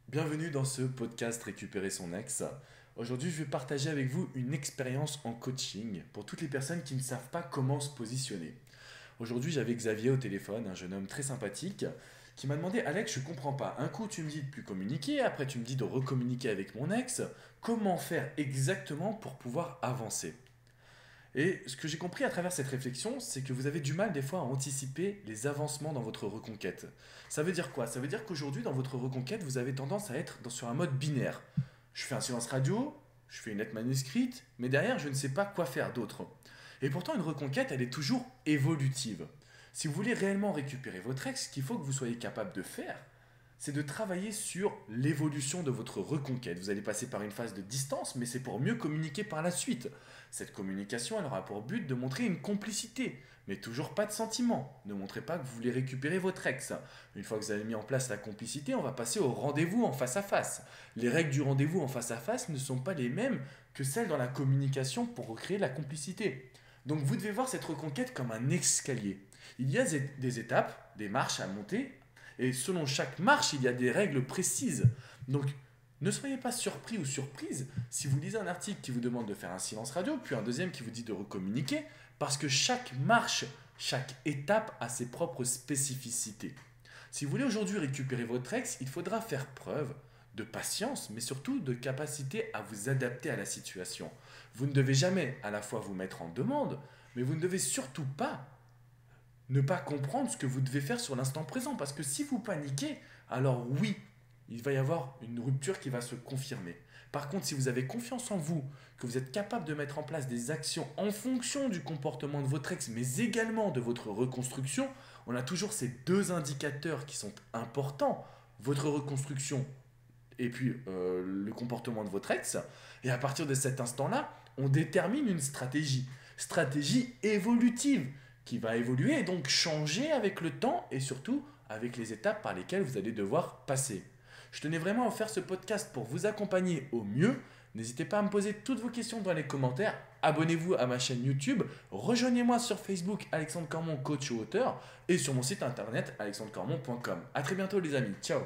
Bienvenue dans ce podcast Récupérer son ex. Aujourd'hui, je vais partager avec vous une expérience en coaching pour toutes les personnes qui ne savent pas comment se positionner. Aujourd'hui, j'avais Xavier au téléphone, un jeune homme très sympathique, qui m'a demandé: Alex, je comprends pas. Un coup, tu me dis de plus communiquer, après, tu me dis de recommuniquer avec mon ex. Comment faire exactement pour pouvoir avancer? Et ce que j'ai compris à travers cette réflexion, c'est que vous avez du mal des fois à anticiper les avancements dans votre reconquête. Ça veut dire quoi? Ça veut dire qu'aujourd'hui, dans votre reconquête, vous avez tendance à être sur un mode binaire. Je fais un silence radio, je fais une lettre manuscrite, mais derrière, je ne sais pas quoi faire d'autre. Et pourtant, une reconquête, elle est toujours évolutive. Si vous voulez réellement récupérer votre ex, ce qu'il faut que vous soyez capable de faire, c'est de travailler sur l'évolution de votre reconquête. Vous allez passer par une phase de distance, mais c'est pour mieux communiquer par la suite. Cette communication, elle aura pour but de montrer une complicité, mais toujours pas de sentiment. Ne montrez pas que vous voulez récupérer votre ex. Une fois que vous avez mis en place la complicité, on va passer au rendez-vous en face à face. Les règles du rendez-vous en face à face ne sont pas les mêmes que celles dans la communication pour recréer la complicité. Donc vous devez voir cette reconquête comme un escalier. Il y a des étapes, des marches à monter, et selon chaque marche, il y a des règles précises. Donc, ne soyez pas surpris ou surprise si vous lisez un article qui vous demande de faire un silence radio, puis un deuxième qui vous dit de recommuniquer, parce que chaque marche, chaque étape a ses propres spécificités. Si vous voulez aujourd'hui récupérer votre ex, il faudra faire preuve de patience, mais surtout de capacité à vous adapter à la situation. Vous ne devez jamais à la fois vous mettre en demande, mais vous ne devez surtout pas ne pas comprendre ce que vous devez faire sur l'instant présent. Parce que si vous paniquez, alors oui, il va y avoir une rupture qui va se confirmer. Par contre, si vous avez confiance en vous, que vous êtes capable de mettre en place des actions en fonction du comportement de votre ex, mais également de votre reconstruction, on a toujours ces deux indicateurs qui sont importants. Votre reconstruction et puis le comportement de votre ex. Et à partir de cet instant-là, on détermine une stratégie. Stratégie évolutive qui va évoluer et donc changer avec le temps et surtout avec les étapes par lesquelles vous allez devoir passer. Je tenais vraiment à faire ce podcast pour vous accompagner au mieux. N'hésitez pas à me poser toutes vos questions dans les commentaires. Abonnez-vous à ma chaîne YouTube. Rejoignez-moi sur Facebook Alexandre Cormon, coach ou auteur. Et sur mon site internet alexandrecormon.com. A très bientôt les amis. Ciao.